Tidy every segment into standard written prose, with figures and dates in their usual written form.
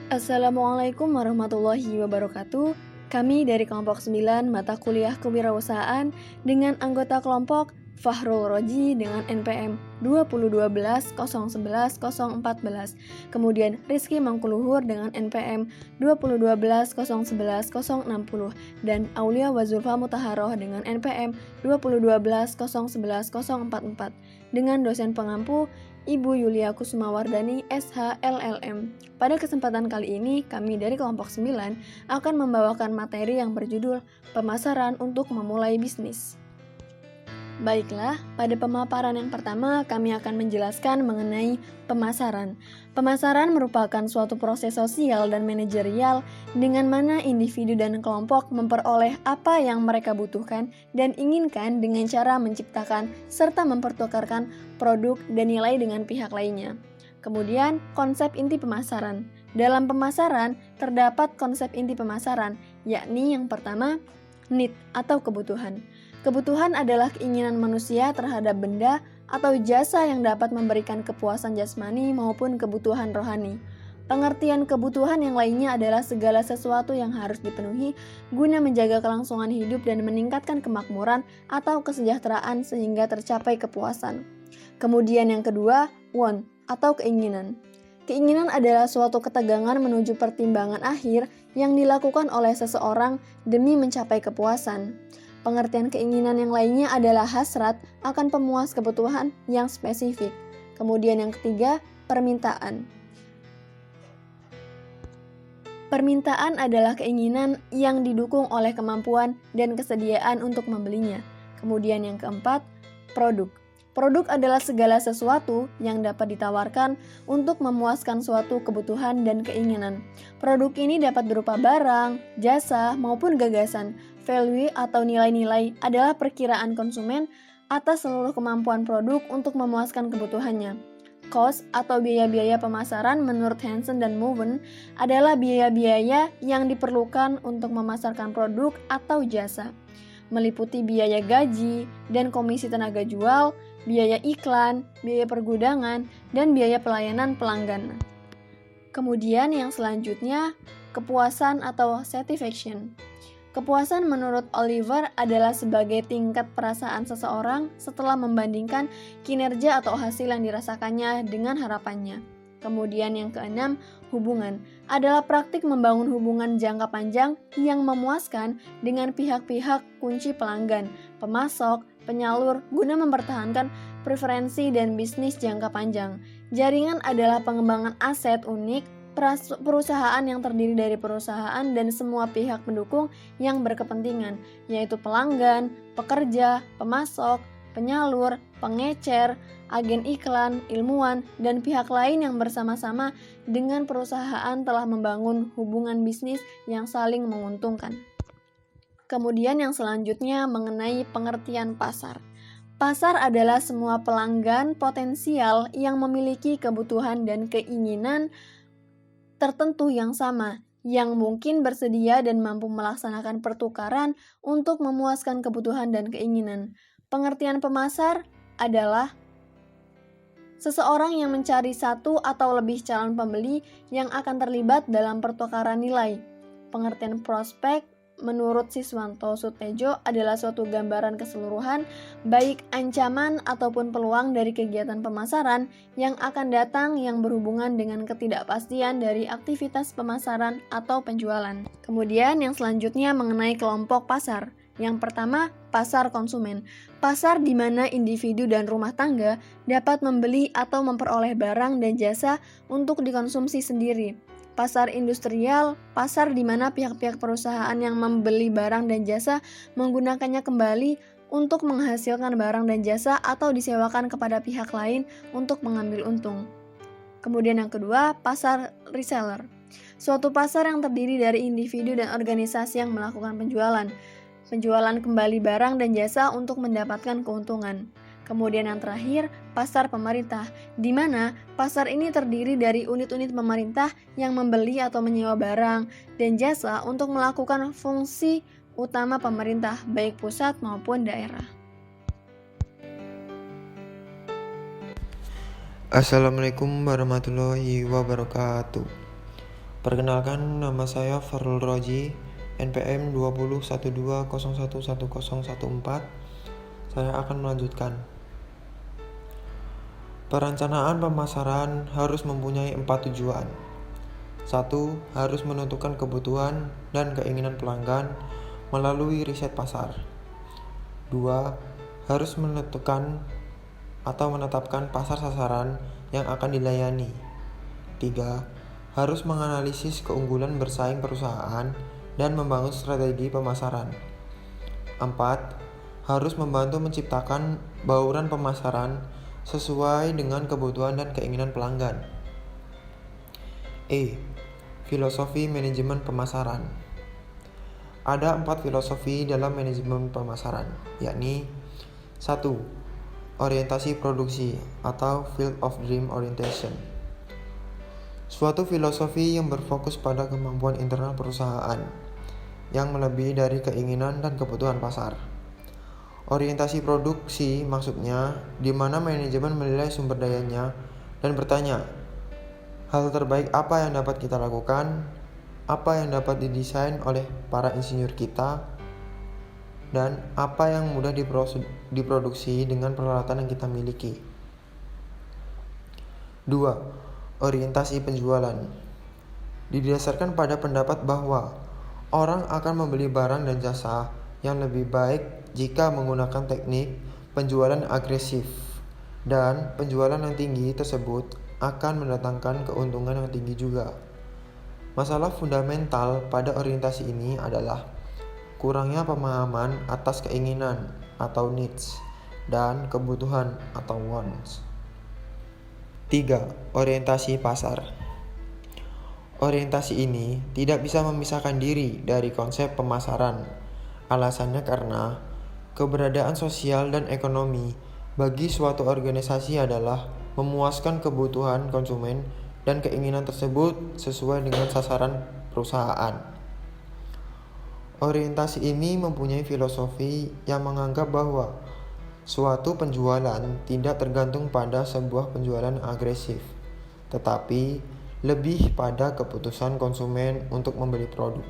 Assalamualaikum warahmatullahi wabarakatuh. Kami dari kelompok 9 mata kuliah kewirausahaan dengan anggota kelompok Fahrul Roji dengan NPM 2012-011-014, kemudian Rizky Mangkuluhur dengan NPM 2012-011-060, dan Aulia Wazulfa Mutaharoh dengan NPM 2012-011-044, dengan dosen pengampu Ibu Yulia Kusumawardani SH LLM. Pada kesempatan kali ini, kami dari kelompok 9 akan membawakan materi yang berjudul Pemasaran untuk Memulai Bisnis. Baiklah, pada pemaparan yang pertama kami akan menjelaskan mengenai pemasaran. Pemasaran merupakan suatu proses sosial dan manajerial dengan mana individu dan kelompok memperoleh apa yang mereka butuhkan dan inginkan dengan cara menciptakan serta mempertukarkan produk dan nilai dengan pihak lainnya. Kemudian, konsep inti pemasaran. Dalam pemasaran, terdapat konsep inti pemasaran, yakni yang pertama, need atau kebutuhan. Kebutuhan adalah keinginan manusia terhadap benda atau jasa yang dapat memberikan kepuasan jasmani maupun kebutuhan rohani. Pengertian kebutuhan yang lainnya adalah segala sesuatu yang harus dipenuhi guna menjaga kelangsungan hidup dan meningkatkan kemakmuran atau kesejahteraan sehingga tercapai kepuasan. Kemudian yang kedua, want atau keinginan. Keinginan adalah suatu ketegangan menuju pertimbangan akhir yang dilakukan oleh seseorang demi mencapai kepuasan. Pengertian keinginan yang lainnya adalah hasrat akan pemuas kebutuhan yang spesifik. Kemudian yang ketiga, permintaan. Permintaan adalah keinginan yang didukung oleh kemampuan dan kesediaan untuk membelinya. Kemudian yang keempat, produk. Produk adalah segala sesuatu yang dapat ditawarkan untuk memuaskan suatu kebutuhan dan keinginan. Produk ini dapat berupa barang, jasa, maupun gagasan. Value atau nilai-nilai adalah perkiraan konsumen atas seluruh kemampuan produk untuk memuaskan kebutuhannya. Cost atau biaya-biaya pemasaran menurut Hansen dan Mowen adalah biaya-biaya yang diperlukan untuk memasarkan produk atau jasa, meliputi biaya gaji dan komisi tenaga jual, biaya iklan, biaya pergudangan, dan biaya pelayanan pelanggan. Kemudian yang selanjutnya, kepuasan atau satisfaction. Kepuasan menurut Oliver adalah sebagai tingkat perasaan seseorang setelah membandingkan kinerja atau hasil yang dirasakannya dengan harapannya. Kemudian yang keenam, hubungan adalah praktik membangun hubungan jangka panjang yang memuaskan dengan pihak-pihak kunci pelanggan, pemasok, penyalur guna mempertahankan preferensi dan bisnis jangka panjang. Jaringan adalah pengembangan aset unik perusahaan yang terdiri dari perusahaan dan semua pihak pendukung yang berkepentingan, yaitu pelanggan, pekerja, pemasok, penyalur, pengecer, agen iklan, ilmuwan, dan pihak lain yang bersama-sama dengan perusahaan telah membangun hubungan bisnis yang saling menguntungkan. Kemudian yang selanjutnya mengenai pengertian pasar. Pasar adalah semua pelanggan potensial yang memiliki kebutuhan dan keinginan tertentu yang sama, yang mungkin bersedia dan mampu melaksanakan pertukaran untuk memuaskan kebutuhan dan keinginan. Pengertian pemasar adalah seseorang yang mencari satu atau lebih calon pembeli yang akan terlibat dalam pertukaran nilai. Pengertian prospek menurut Siswanto Suttejo adalah suatu gambaran keseluruhan baik ancaman ataupun peluang dari kegiatan pemasaran yang akan datang yang berhubungan dengan ketidakpastian dari aktivitas pemasaran atau penjualan. Kemudian yang selanjutnya mengenai kelompok pasar. Yang pertama, pasar konsumen. Pasar di mana individu dan rumah tangga dapat membeli atau memperoleh barang dan jasa untuk dikonsumsi sendiri. Pasar industrial, pasar di mana pihak-pihak perusahaan yang membeli barang dan jasa menggunakannya kembali untuk menghasilkan barang dan jasa atau disewakan kepada pihak lain untuk mengambil untung. Kemudian yang kedua, pasar reseller. Suatu pasar yang terdiri dari individu dan organisasi yang melakukan penjualan kembali barang dan jasa untuk mendapatkan keuntungan. Kemudian yang terakhir, pasar pemerintah, di mana pasar ini terdiri dari unit-unit pemerintah yang membeli atau menyewa barang dan jasa untuk melakukan fungsi utama pemerintah, baik pusat maupun daerah. Assalamualaikum warahmatullahi wabarakatuh. Perkenalkan, nama saya Farul Roji, NPM 201201110114. Saya akan melanjutkan. Perencanaan pemasaran harus mempunyai 4 tujuan. 1. Harus menentukan kebutuhan dan keinginan pelanggan melalui riset pasar. 2. Harus menentukan atau menetapkan pasar sasaran yang akan dilayani. 3. Harus menganalisis keunggulan bersaing perusahaan dan membangun strategi pemasaran. 4. Harus membantu menciptakan bauran pemasaran sesuai dengan kebutuhan dan keinginan pelanggan. Filosofi manajemen pemasaran. Ada 4 filosofi dalam manajemen pemasaran, yakni 1. Orientasi produksi atau Field of Dream Orientation. Suatu filosofi yang berfokus pada kemampuan internal perusahaan yang melebihi dari keinginan dan kebutuhan pasar. Orientasi produksi maksudnya di mana manajemen menilai sumber dayanya dan bertanya, hal terbaik apa yang dapat kita lakukan, apa yang dapat didesain oleh para insinyur kita, dan apa yang mudah diproduksi dengan peralatan yang kita miliki. 2. Orientasi penjualan. Didasarkan pada pendapat bahwa orang akan membeli barang dan jasa yang lebih baik jika menggunakan teknik penjualan agresif, dan penjualan yang tinggi tersebut akan mendatangkan keuntungan yang tinggi juga. Masalah fundamental pada orientasi ini adalah kurangnya pemahaman atas keinginan atau needs dan kebutuhan atau wants. 3. Orientasi pasar. Orientasi ini tidak bisa memisahkan diri dari konsep pemasaran. Alasannya karena keberadaan sosial dan ekonomi bagi suatu organisasi adalah memuaskan kebutuhan konsumen dan keinginan tersebut sesuai dengan sasaran perusahaan. Orientasi ini mempunyai filosofi yang menganggap bahwa suatu penjualan tidak tergantung pada sebuah penjualan agresif, tetapi lebih pada keputusan konsumen untuk membeli produk.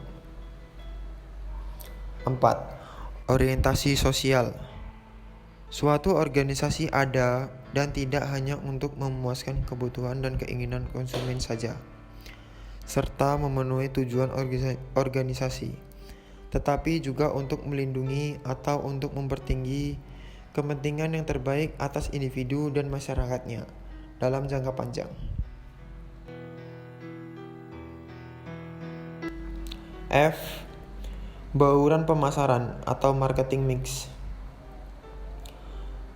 4. Orientasi sosial. Suatu organisasi ada dan tidak hanya untuk memuaskan kebutuhan dan keinginan konsumen saja, serta memenuhi tujuan organisasi, tetapi juga untuk melindungi atau untuk mempertinggi kepentingan yang terbaik atas individu dan masyarakatnya dalam jangka panjang. F. Bauran pemasaran atau marketing mix.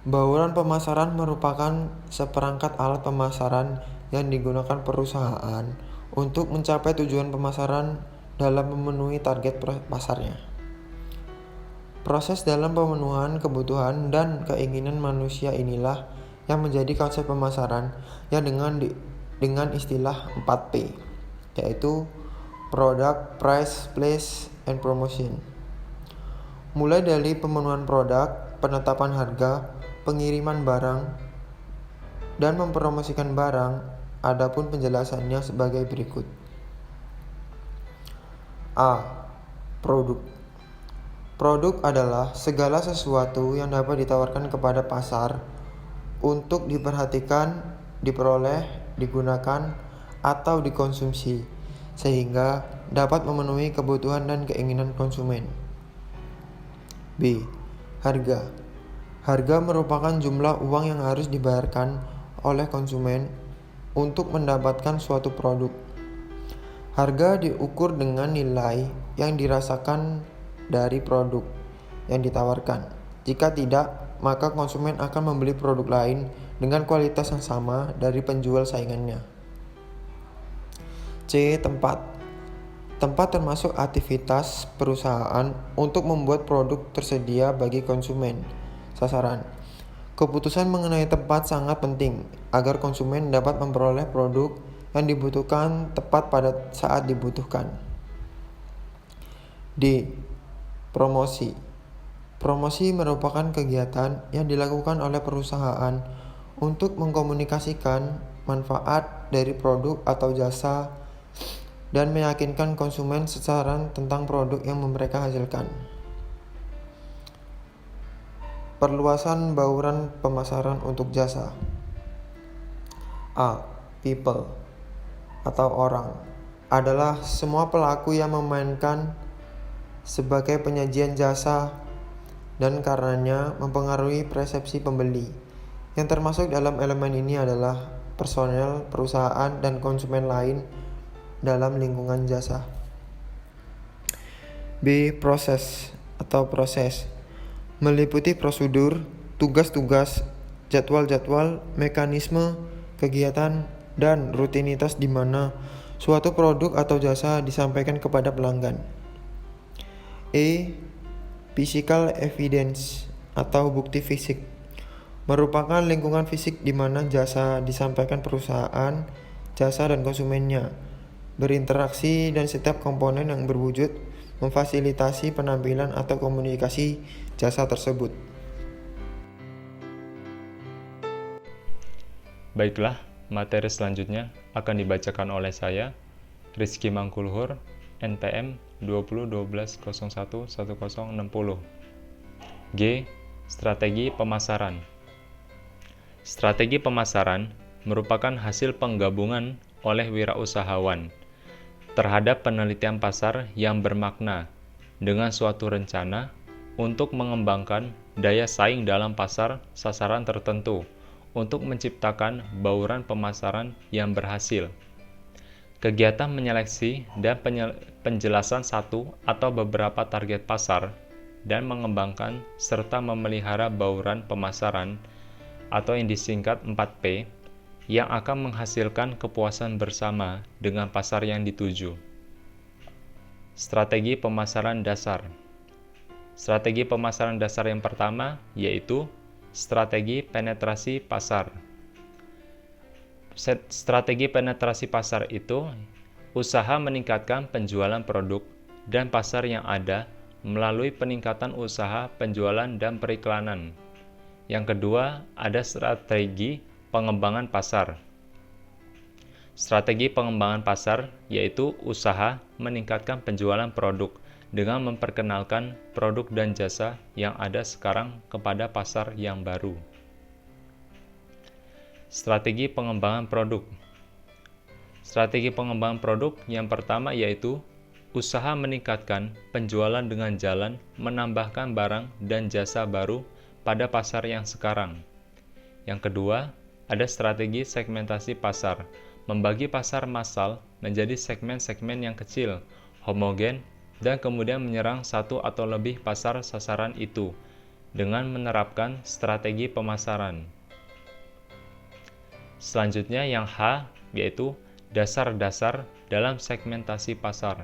Bauran pemasaran merupakan seperangkat alat pemasaran yang digunakan perusahaan untuk mencapai tujuan pemasaran dalam memenuhi target pasarnya. Proses dalam pemenuhan kebutuhan dan keinginan manusia inilah yang menjadi konsep pemasaran yang dengan istilah 4P, yaitu Product, Price, Place, and Promotion. Mulai dari pemenuhan produk, penetapan harga, pengiriman barang, dan mempromosikan barang, adapun penjelasannya sebagai berikut. A. Produk. Produk adalah segala sesuatu yang dapat ditawarkan kepada pasar untuk diperhatikan, diperoleh, digunakan, atau dikonsumsi, sehingga dapat memenuhi kebutuhan dan keinginan konsumen. B. Harga. Harga merupakan jumlah uang yang harus dibayarkan oleh konsumen untuk mendapatkan suatu produk. Harga diukur dengan nilai yang dirasakan dari produk yang ditawarkan. Jika tidak, maka konsumen akan membeli produk lain dengan kualitas yang sama dari penjual saingannya. C. Tempat. Tempat termasuk aktivitas perusahaan untuk membuat produk tersedia bagi konsumen sasaran. Keputusan mengenai tempat sangat penting agar konsumen dapat memperoleh produk yang dibutuhkan tepat pada saat dibutuhkan. D. Promosi. Promosi merupakan kegiatan yang dilakukan oleh perusahaan untuk mengkomunikasikan manfaat dari produk atau jasa dan meyakinkan konsumen secara tentang produk yang mereka hasilkan. Perluasan bauran pemasaran untuk jasa. A. People atau orang adalah semua pelaku yang memainkan sebagai penyajian jasa dan karenanya mempengaruhi persepsi pembeli. Yang termasuk dalam elemen ini adalah personel, perusahaan, dan konsumen lain dalam lingkungan jasa. B. Proses atau proses meliputi prosedur, tugas-tugas, jadwal-jadwal, mekanisme, kegiatan, dan rutinitas di mana suatu produk atau jasa disampaikan kepada pelanggan. E. Physical evidence atau bukti fisik merupakan lingkungan fisik di mana jasa disampaikan perusahaan, jasa dan konsumennya berinteraksi dan setiap komponen yang berwujud memfasilitasi penampilan atau komunikasi jasa tersebut. Baiklah, materi selanjutnya akan dibacakan oleh saya, Rizky Mangkulhur, NPM 2012011060. G. Strategi pemasaran. Strategi pemasaran merupakan hasil penggabungan oleh wirausahawan terhadap penelitian pasar yang bermakna dengan suatu rencana untuk mengembangkan daya saing dalam pasar sasaran tertentu untuk menciptakan bauran pemasaran yang berhasil. Kegiatan menyeleksi dan penjelasan satu atau beberapa target pasar dan mengembangkan serta memelihara bauran pemasaran atau yang disingkat 4P yang akan menghasilkan kepuasan bersama dengan pasar yang dituju. Strategi pemasaran dasar. Strategi pemasaran dasar yang pertama yaitu strategi penetrasi pasar. Strategi penetrasi pasar itu usaha meningkatkan penjualan produk dan pasar yang ada melalui peningkatan usaha penjualan dan periklanan. Yang kedua, ada strategi pengembangan pasar. Strategi pengembangan pasar yaitu usaha meningkatkan penjualan produk dengan memperkenalkan produk dan jasa yang ada sekarang kepada pasar yang baru. Strategi pengembangan produk. Strategi pengembangan produk yang pertama yaitu usaha meningkatkan penjualan dengan jalan menambahkan barang dan jasa baru pada pasar yang sekarang. Yang kedua, ada strategi segmentasi pasar, membagi pasar massal menjadi segmen-segmen yang kecil, homogen, dan kemudian menyerang satu atau lebih pasar sasaran itu dengan menerapkan strategi pemasaran. Selanjutnya yang H, yaitu dasar-dasar dalam segmentasi pasar.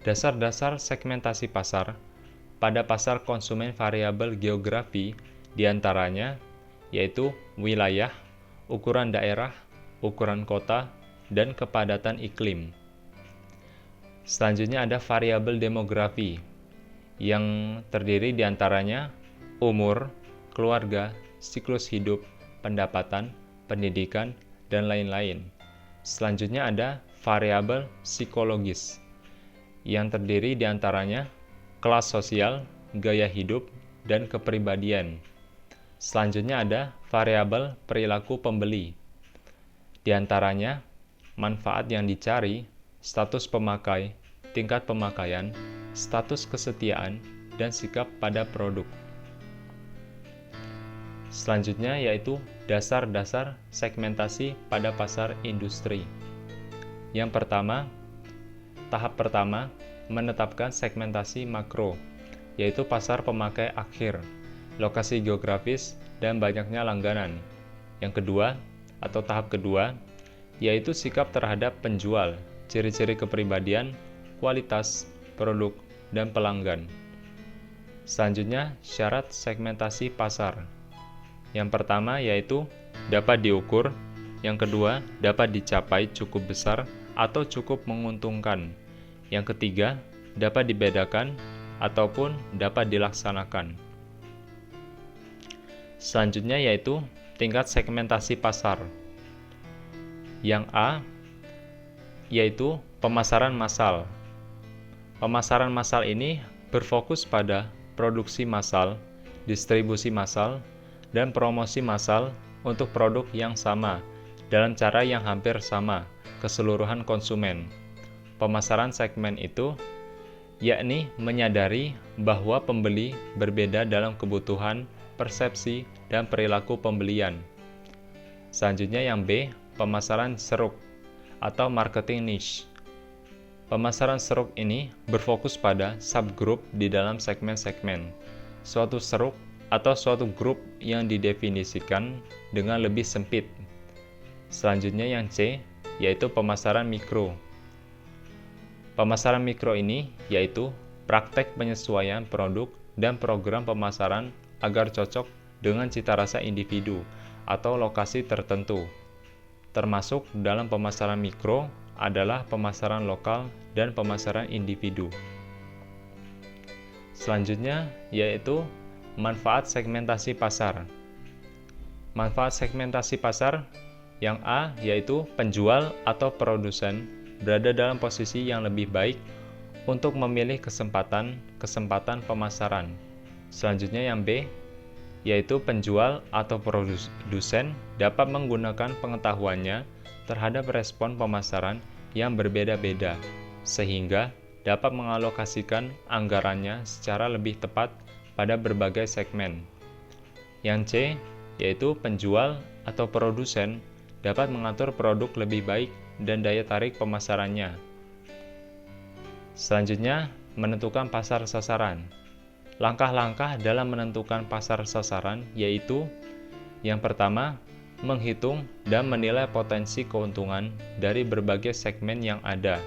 Dasar-dasar segmentasi pasar pada pasar konsumen variabel geografi diantaranya yaitu wilayah, ukuran daerah, ukuran kota, dan kepadatan iklim. Selanjutnya ada variabel demografi yang terdiri diantaranya umur, keluarga, siklus hidup, pendapatan, pendidikan, dan lain-lain. Selanjutnya ada variabel psikologis yang terdiri diantaranya kelas sosial, gaya hidup, dan kepribadian. Selanjutnya ada variabel perilaku pembeli. Di antaranya, manfaat yang dicari, status pemakai, tingkat pemakaian, status kesetiaan, dan sikap pada produk. Selanjutnya yaitu dasar-dasar segmentasi pada pasar industri. Yang pertama, tahap pertama, menetapkan segmentasi makro, yaitu pasar pemakai akhir, lokasi geografis, dan banyaknya langganan. Yang kedua, atau tahap kedua, yaitu sikap terhadap penjual, ciri-ciri kepribadian, kualitas, produk, dan pelanggan. Selanjutnya, syarat segmentasi pasar. Yang pertama yaitu dapat diukur, yang kedua dapat dicapai cukup besar atau cukup menguntungkan, yang ketiga dapat dibedakan ataupun dapat dilaksanakan. Selanjutnya yaitu tingkat segmentasi pasar. Yang A yaitu Pemasaran massal. Pemasaran massal ini berfokus pada produksi massal, distribusi massal, dan promosi massal untuk produk yang sama dalam cara yang hampir sama keseluruhan konsumen. Pemasaran segmen itu yakni menyadari bahwa pembeli berbeda dalam kebutuhan, persepsi, dan perilaku pembelian. Selanjutnya yang B, pemasaran seruk atau marketing niche. Pemasaran seruk ini berfokus pada subgroup di dalam segmen-segmen. Suatu seruk atau suatu grup yang didefinisikan dengan lebih sempit. Selanjutnya yang C, yaitu pemasaran mikro. Pemasaran mikro ini yaitu praktek penyesuaian produk dan program pemasaran agar cocok dengan cita rasa individu atau lokasi tertentu. Termasuk dalam pemasaran mikro adalah pemasaran lokal dan pemasaran individu. Selanjutnya yaitu manfaat segmentasi pasar. Manfaat segmentasi pasar yang A yaitu penjual atau produsen berada dalam posisi yang lebih baik untuk memilih kesempatan pemasaran. Selanjutnya yang B yaitu penjual atau produsen dapat menggunakan pengetahuannya terhadap respon pemasaran yang berbeda-beda, sehingga dapat mengalokasikan anggarannya secara lebih tepat pada berbagai segmen. Yang C, yaitu penjual atau produsen dapat mengatur produk lebih baik dan daya tarik pemasarannya. Selanjutnya, menentukan pasar sasaran. Langkah-langkah dalam menentukan pasar sasaran yaitu yang pertama, menghitung dan menilai potensi keuntungan dari berbagai segmen yang ada.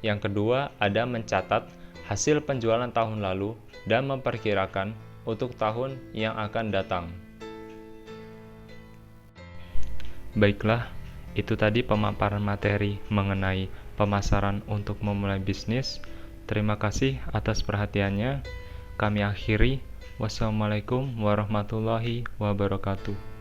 Yang kedua, ada mencatat hasil penjualan tahun lalu dan memperkirakan untuk tahun yang akan datang. Baiklah, itu tadi pemaparan materi mengenai pemasaran untuk memulai bisnis. Terima kasih atas perhatiannya. Kami akhiri. Wassalamualaikum warahmatullahi wabarakatuh.